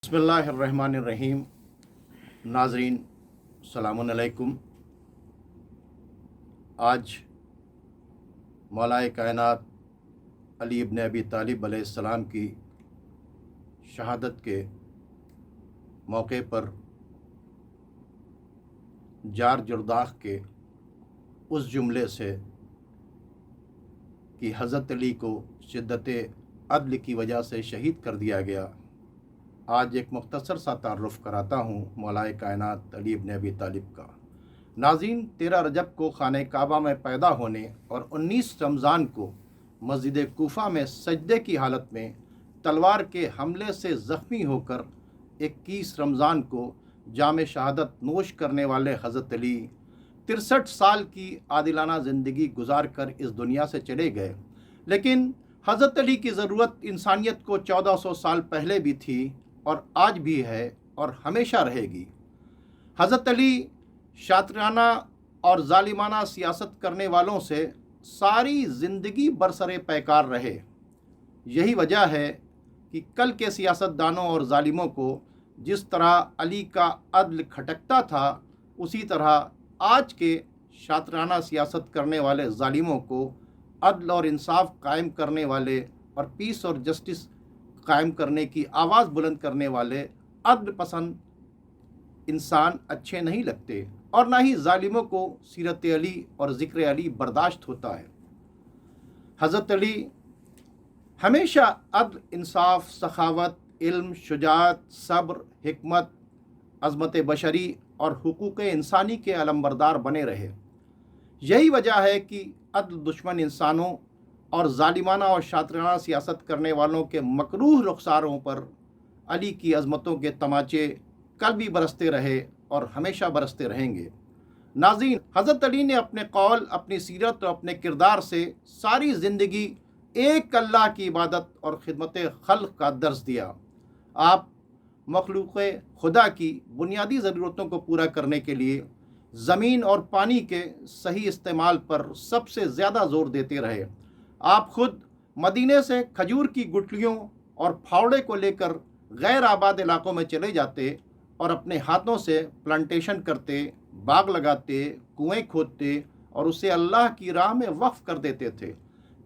बिस्मिल्लाहिर्रहमानिर्रहीम। नाज़रीन सलामुन अलैकुम। आज मौलाए कायनात अली इब्न अबी तालिब अलैहिस्सलाम की शहादत के मौके पर जार जुरदाख के उस जुमले से कि हज़रत अली को शिद्दत अदल की वजह से शहीद कर दिया गया, आज एक मुख्तसर सा तारुफ़ कराता हूँ मौलाए कायनात अली इब्न अबी तालिब का। नाज़रीन, 13 रजब को खाने काबा में पैदा होने और 19 रमज़ान को मस्जिद कूफा में सजदे की हालत में तलवार के हमले से ज़ख्मी होकर 21 रमज़ान को जाम शहादत नोश करने वाले हज़रत अली 63 साल की आदिलाना ज़िंदगी गुजार कर इस दुनिया से चले गए। लेकिन हज़रत अली की ज़रूरत इंसानियत को 1400 साल पहले भी थी और आज भी है और हमेशा रहेगी। हज़रत अली शातिराना और ज़ालिमाना सियासत करने वालों से सारी ज़िंदगी बरसरे पैकार रहे। यही वजह है कि कल के सियासतदानों और ज़ालिमों को जिस तरह अली का अदल खटकता था, उसी तरह आज के शातिराना सियासत करने वाले ज़ालिमों को अदल और इंसाफ कायम करने वाले और पीस और जस्टिस कायम करने की आवाज़ बुलंद करने वाले अदल पसंद इंसान अच्छे नहीं लगते, और ना ही ज़ालिमों को सीरत अली और ज़िक्र अली बर्दाश्त होता है। हज़रत अली हमेशा अदल, इंसाफ, सखावत, इल्म, शुजाअत, सब्र, हिकमत, अज़मत बशरी और हुकूक़ इंसानी के अलमबरदार बने रहे। यही वजह है कि अदल दुश्मन इंसानों और ज़ालिमाना और शातिराना सियासत करने वालों के मकरूह रुखसारों पर अली की अज़मतों के तमाचे कल भी बरसते रहे और हमेशा बरसते रहेंगे। नाज़रीन, हज़रत अली ने अपने कौल, अपनी सीरत और अपने किरदार से सारी ज़िंदगी एक अल्लाह की इबादत और खिदमत खल्क़ का दर्स दिया। आप मखलूक़ खुदा की बुनियादी ज़रूरतों को पूरा करने के लिए ज़मीन और पानी के सही इस्तेमाल पर सबसे ज़्यादा ज़ोर देते रहे। आप खुद मदीने से खजूर की गुठलियों और फावड़े को लेकर गैर आबाद इलाकों में चले जाते और अपने हाथों से प्लांटेशन करते, बाग लगाते, कुएं खोदते और उसे अल्लाह की राह में वक्फ़ कर देते थे,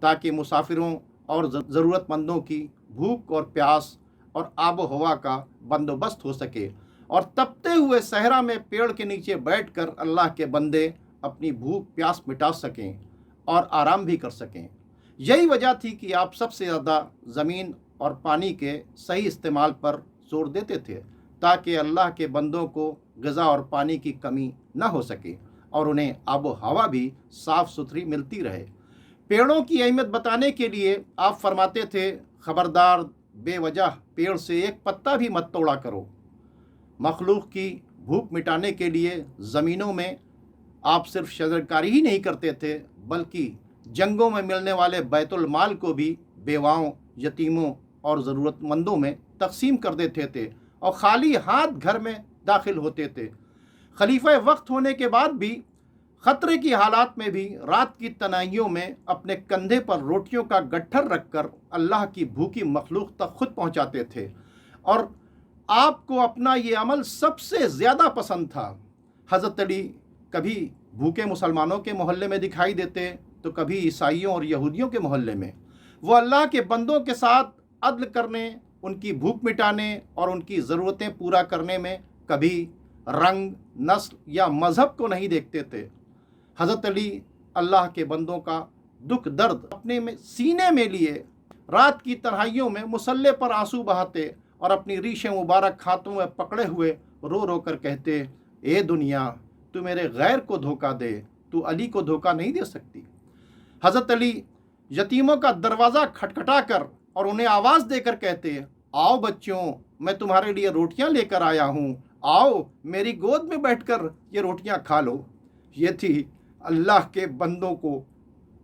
ताकि मुसाफिरों और ज़रूरतमंदों की भूख और प्यास और आबो हवा का बंदोबस्त हो सके, और तपते हुए सहरा में पेड़ के नीचे बैठकर अल्लाह के बंदे अपनी भूख प्यास मिटा सकें और आराम भी कर सकें। यही वजह थी कि आप सबसे ज़्यादा ज़मीन और पानी के सही इस्तेमाल पर जोर देते थे, ताकि अल्लाह के बंदों को ग़िज़ा और पानी की कमी न हो सके और उन्हें आबो हवा भी साफ़ सुथरी मिलती रहे। पेड़ों की अहमियत बताने के लिए आप फरमाते थे, ख़बरदार, बेवजह पेड़ से एक पत्ता भी मत तोड़ा करो। मखलूक की भूख मिटाने के लिए ज़मीनों में आप सिर्फ शजरकारी ही नहीं करते थे, बल्कि जंगों में मिलने वाले बैतुल माल को भी बेवाओं, यतीमों और ज़रूरतमंदों में तकसीम कर देते थे और ख़ाली हाथ घर में दाखिल होते थे। खलीफा वक्त होने के बाद भी ख़तरे की हालात में भी रात की तनाइयों में अपने कंधे पर रोटियों का गट्ठर रखकर अल्लाह की भूखी मखलूक तक खुद पहुंचाते थे, और आपको अपना ये अमल सबसे ज़्यादा पसंद था। हज़रत अली कभी भूखे मुसलमानों के मोहल्ले में दिखाई देते तो कभी ईसाइयों और यहूदियों के मोहल्ले में। वो अल्लाह के बंदों के साथ अदल करने, उनकी भूख मिटाने और उनकी ज़रूरतें पूरा करने में कभी रंग, नस्ल या मज़हब को नहीं देखते थे। हज़रत अली अल्लाह के बंदों का दुख दर्द अपने में सीने में लिए रात की तन्हाइयों में मुसल्ले पर आंसू बहाते और अपनी रीशें मुबारक हाथों में पकड़े हुए रो रो कर कहते, ए दुनिया, तू मेरे गैर को धोखा दे, तू अली को धोखा नहीं दे सकती। हज़रत अली यतीमों का दरवाज़ा खटखटा कर और उन्हें आवाज़ देकर कहते, आओ बच्चों, मैं तुम्हारे लिए रोटियां लेकर आया हूँ, आओ मेरी गोद में बैठकर ये रोटियां खा लो। ये थी अल्लाह के बंदों को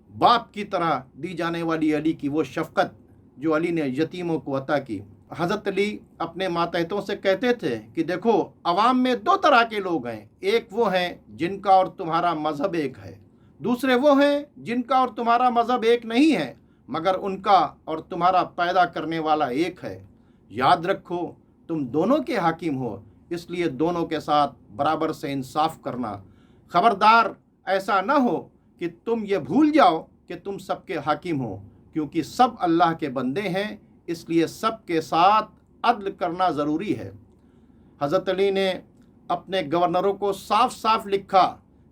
बाप की तरह दी जाने वाली अली की वो शफ़क़त जो अली ने यतीमों को अता की। हज़रत अली अपने मातहतों से कहते थे कि देखो, अवाम में दो तरह के लोग हैं, एक वो हैं जिनका और तुम्हारा मज़हब एक है, दूसरे वो हैं जिनका और तुम्हारा मज़हब एक नहीं है, मगर उनका और तुम्हारा पैदा करने वाला एक है। याद रखो, तुम दोनों के हाकिम हो, इसलिए दोनों के साथ बराबर से इंसाफ करना। खबरदार ऐसा न हो कि तुम ये भूल जाओ कि तुम सबके हाकिम हो, क्योंकि सब अल्लाह के बंदे हैं, इसलिए सबके साथ अदल करना ज़रूरी है। हज़रत अली ने अपने गवर्नरों को साफ साफ लिखा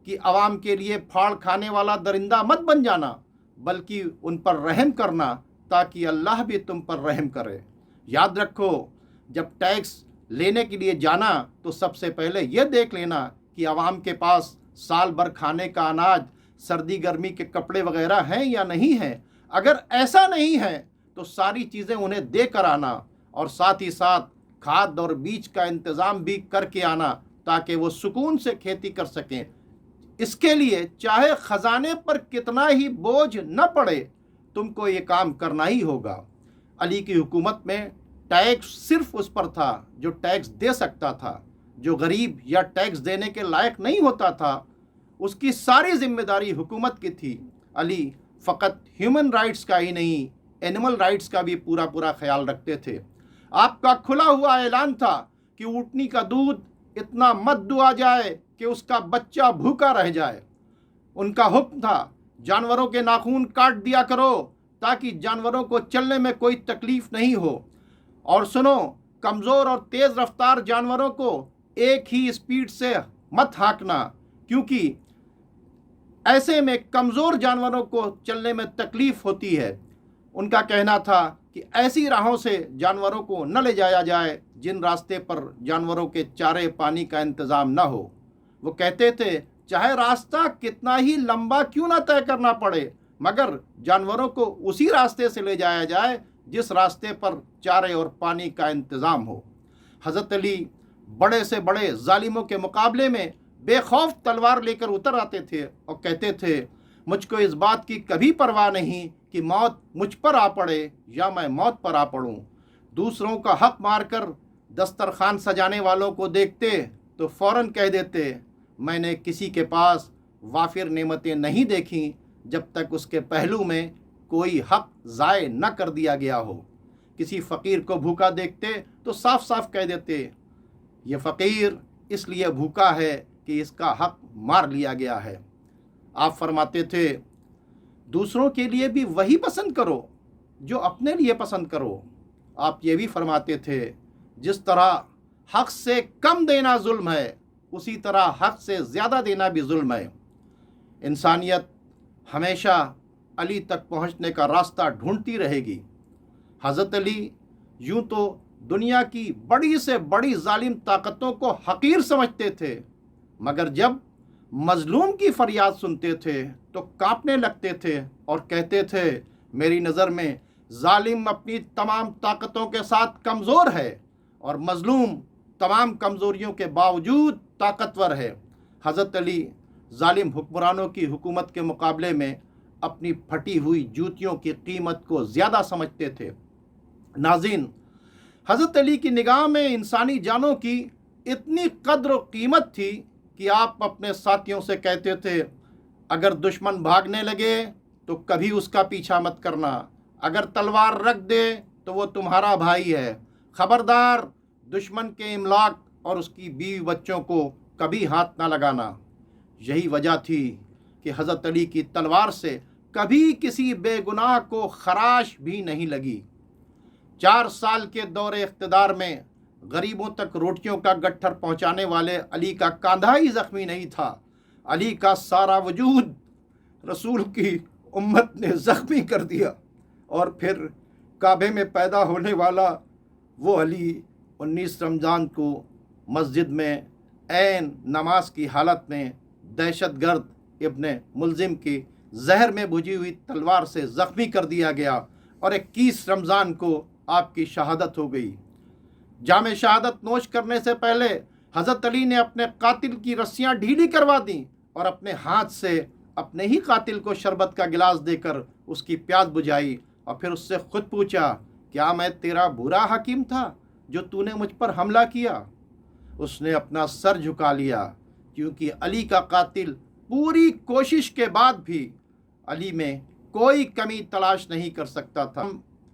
कि अवाम के लिए फाड़ खाने वाला दरिंदा मत बन जाना, बल्कि उन पर रहम करना, ताकि अल्लाह भी तुम पर रहम करे। याद रखो, जब टैक्स लेने के लिए जाना तो सबसे पहले यह देख लेना कि अवाम के पास साल भर खाने का अनाज, सर्दी गर्मी के कपड़े वगैरह हैं या नहीं हैं। अगर ऐसा नहीं है तो सारी चीज़ें उन्हें दे कर आना, और साथ ही साथ खाद और बीज का इंतज़ाम भी करके आना, ताकि वो सुकून से खेती कर सकें। इसके लिए चाहे ख़जाने पर कितना ही बोझ न पड़े, तुमको ये काम करना ही होगा। अली की हुकूमत में टैक्स सिर्फ उस पर था जो टैक्स दे सकता था। जो गरीब या टैक्स देने के लायक नहीं होता था, उसकी सारी जिम्मेदारी हुकूमत की थी। अली फ़कत ह्यूमन राइट्स का ही नहीं, एनिमल राइट्स का भी पूरा पूरा ख्याल रखते थे। आपका खुला हुआ ऐलान था कि ऊँटनी का दूध इतना मत दुआ जाए कि उसका बच्चा भूखा रह जाए। उनका हुक्म था, जानवरों के नाखून काट दिया करो ताकि जानवरों को चलने में कोई तकलीफ़ नहीं हो। और सुनो, कमज़ोर और तेज़ रफ्तार जानवरों को एक ही स्पीड से मत हाँकना, क्योंकि ऐसे में कमज़ोर जानवरों को चलने में तकलीफ़ होती है। उनका कहना था कि ऐसी राहों से जानवरों को न ले जाया जाए जिन रास्ते पर जानवरों के चारे पानी का इंतज़ाम न हो। वो कहते थे, चाहे रास्ता कितना ही लंबा क्यों ना तय करना पड़े, मगर जानवरों को उसी रास्ते से ले जाया जाए जिस रास्ते पर चारे और पानी का इंतज़ाम हो। हज़रत अली बड़े से बड़े जालिमों के मुकाबले में बेखौफ तलवार लेकर उतर आते थे और कहते थे, मुझको इस बात की कभी परवाह नहीं कि मौत मुझ पर आ पड़े या मैं मौत पर आ पड़ूं। दूसरों का हक मारकर दस्तरखान सजाने वालों को देखते तो फ़ौरन कह देते, मैंने किसी के पास वाफिर नेमतें नहीं देखीं जब तक उसके पहलू में कोई हक ज़ाय न कर दिया गया हो। किसी फ़कीर को भूखा देखते तो साफ साफ कह देते, ये फ़कीर इसलिए भूखा है कि इसका हक मार लिया गया है। आप फरमाते थे, दूसरों के लिए भी वही पसंद करो जो अपने लिए पसंद करो। आप ये भी फरमाते थे, जिस तरह हक से कम देना जुल्म है, उसी तरह हक से ज़्यादा देना भी जुल्म है। इंसानियत हमेशा अली तक पहुंचने का रास्ता ढूंढती रहेगी। हज़रत अली यूं तो दुनिया की बड़ी से बड़ी जालिम ताकतों को हकीर समझते थे, मगर जब मजलूम की फरियाद सुनते थे तो कांपने लगते थे और कहते थे, मेरी नज़र में जालिम अपनी तमाम ताकतों के साथ कमज़ोर है और मजलूम तमाम कमज़ोरियों के बावजूद ताकतवर है। हज़रत अली जालिम हुक्मरानों की हुकूमत के मुकाबले में अपनी फटी हुई जूतियों की कीमत को ज़्यादा समझते थे। नाज़रीन, हज़रत अली की निगाह में इंसानी जानों की इतनी कद्र और कीमत थी कि आप अपने साथियों से कहते थे, अगर दुश्मन भागने लगे तो कभी उसका पीछा मत करना, अगर तलवार रख दे तो वो तुम्हारा भाई है, खबरदार दुश्मन के इमलाक और उसकी बीवी बच्चों को कभी हाथ ना लगाना। यही वजह थी कि हज़रत अली की तलवार से कभी किसी बेगुनाह को खराश भी नहीं लगी। 4 साल के दौरे इख्तिदार में गरीबों तक रोटियों का गट्ठर पहुंचाने वाले अली का कांधा ही ज़ख्मी नहीं था, अली का सारा वजूद रसूल की उम्मत ने ज़ख्मी कर दिया। और फिर काबे में पैदा होने वाला वो अली 19 रमज़ान को मस्जिद में ऐन नमाज की हालत में दहशतगर्द इब्ने मुलजिम की जहर में भुजी हुई तलवार से ज़ख्मी कर दिया गया और 21 रमज़ान को आपकी शहादत हो गई। जामे शहादत नोश करने से पहले हज़रत अली ने अपने कातिल की रस्सियाँ ढीली करवा दी और अपने हाथ से अपने ही कातिल को शरबत का गिलास देकर उसकी प्यास बुझाई और फिर उससे खुद पूछा, क्या मैं तेरा बुरा हकीम था जो तूने मुझ पर हमला किया? उसने अपना सर झुका लिया, क्योंकि अली का कातिल पूरी कोशिश के बाद भी अली में कोई कमी तलाश नहीं कर सकता था।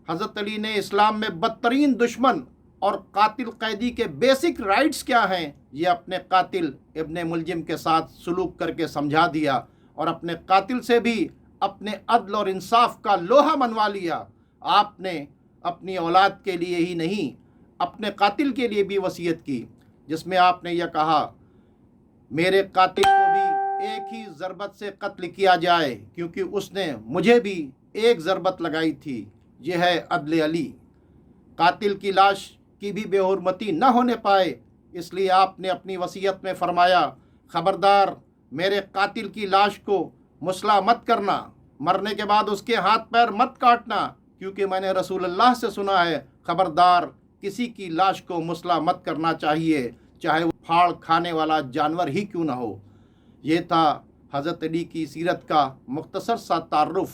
हज़रत अली ने इस्लाम में बदतरीन दुश्मन اور قاتل قیدی کے بیسک رائٹس کیا ہیں، یہ اپنے قاتل ابن ملجم کے ساتھ سلوک کر کے سمجھا دیا، اور اپنے قاتل سے بھی اپنے عدل اور انصاف کا لوہا منوا لیا۔ آپ نے اپنی اولاد کے لیے ہی نہیں، اپنے قاتل کے لیے بھی وصیت کی، جس میں آپ نے یہ کہا، میرے قاتل کو بھی ایک ہی ضربت سے قتل کیا جائے، کیونکہ اس نے مجھے بھی ایک ضربت لگائی تھی۔ یہ ہے عدل علی۔ قاتل کی لاش کی بھی بے حرمتی نہ ہونے پائے، اس لیے آپ نے اپنی وصیت میں فرمایا، خبردار میرے قاتل کی لاش کو مسلح مت کرنا، مرنے کے بعد اس کے ہاتھ پیر مت کاٹنا، کیونکہ میں نے رسول اللہ سے سنا ہے، خبردار کسی کی لاش کو مسلح مت کرنا چاہیے، چاہے وہ پھاڑ کھانے والا جانور ہی کیوں نہ ہو۔ یہ تھا حضرت علی کی سیرت کا مختصر سا تعارف۔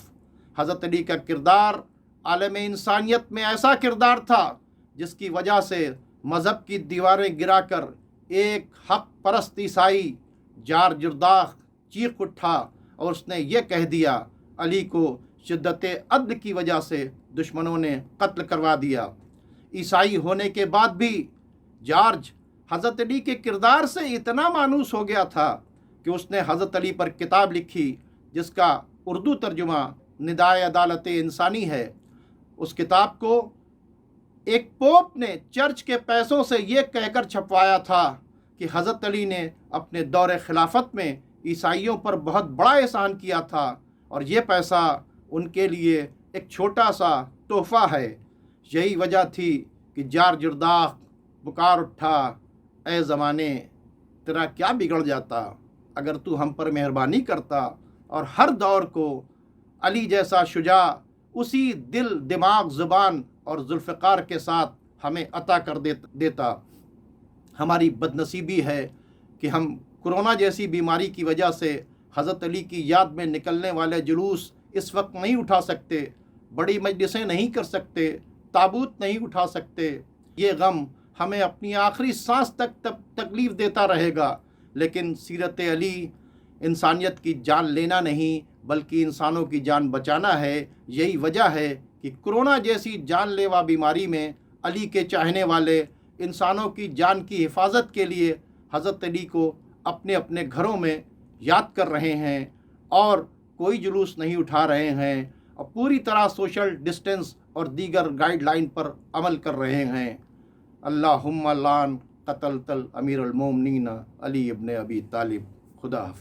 حضرت علی کا کردار عالم انسانیت میں ایسا کردار تھا جس کی وجہ سے مذہب کی دیواریں گرا کر ایک حق پرست عیسائی جار جرداخ چیخ اٹھا اور اس نے یہ کہہ دیا، علی کو شدت عدل کی وجہ سے دشمنوں نے قتل کروا دیا۔ عیسائی ہونے کے بعد بھی جارج حضرت علی کے کردار سے اتنا مانوس ہو گیا تھا کہ اس نے حضرت علی پر کتاب لکھی، جس کا اردو ترجمہ ندائے عدالت انسانی ہے۔ اس کتاب کو ایک پوپ نے چرچ کے پیسوں سے یہ کہہ کر چھپوایا تھا کہ حضرت علی نے اپنے دور خلافت میں عیسائیوں پر بہت بڑا احسان کیا تھا، اور یہ پیسہ ان کے لیے ایک چھوٹا سا تحفہ ہے۔ یہی وجہ تھی کہ جار جرداخ پکار اٹھا، اے زمانے تیرا کیا بگڑ جاتا اگر تو ہم پر مہربانی کرتا اور ہر دور کو علی جیسا شجاع اسی دل دماغ زبان اور ذوالفقار کے ساتھ ہمیں عطا کر دیتا۔ ہماری بدنصیبی ہے کہ ہم کرونا جیسی بیماری کی وجہ سے حضرت علی کی یاد میں نکلنے والے جلوس اس وقت نہیں اٹھا سکتے، بڑی مجلسیں نہیں کر سکتے، تابوت نہیں اٹھا سکتے۔ یہ غم ہمیں اپنی آخری سانس تک تکلیف دیتا رہے گا، لیکن سیرت علی انسانیت کی جان لینا نہیں بلکہ انسانوں کی جان بچانا ہے۔ یہی وجہ ہے کہ کرونا جیسی جان لیوا بیماری میں علی کے چاہنے والے انسانوں کی جان کی حفاظت کے لیے حضرت علی کو اپنے اپنے گھروں میں یاد کر رہے ہیں، اور کوئی جلوس نہیں اٹھا رہے ہیں، اور پوری طرح سوشل ڈسٹنس اور دیگر گائیڈ لائن پر عمل کر رہے ہیں۔ اللہم لعن قتلت امیر المومنین علی ابن ابی طالب۔ خدا حافظ۔